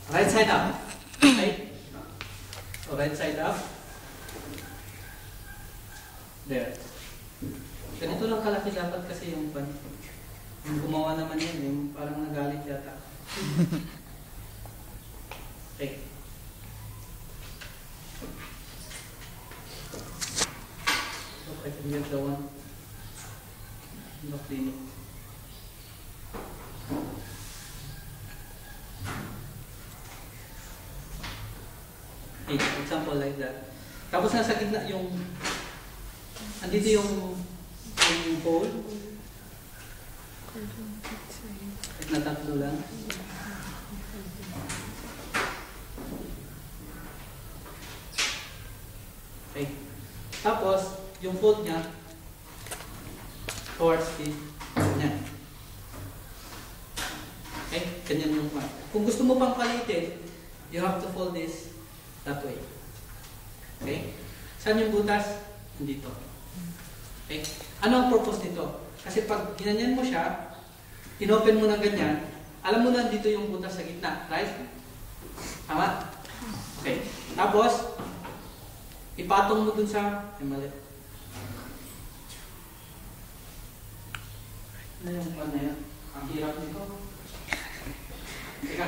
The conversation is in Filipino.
Right side up. Right? So right side up. There. Ganito lang kalaki dapat kasi yung pan. Yung gumawa naman yun, yung parang nagalit yata. Okay. So I can get the one. The clinic. Okay, example like that. Tapos nasa gitna yung andito yung hole. Kahit na tatlo lang. Okay. Tapos, yung fold niya towards the ganyan. Okay? Ganyan yung part. Kung gusto mo pang palitin, you have to fold this that way. Okay? Saan yung butas? Dito. Okay? Ano ang purpose nito? Kasi pag ginanyan mo siya, inopen mo na ganyan, alam mo na dito yung butas sa gitna. Right? Tama? Okay. Tapos, ipatong mo dun sa... Ay, mali. Ano yung pan na yan? Ang hirap nito. Teka.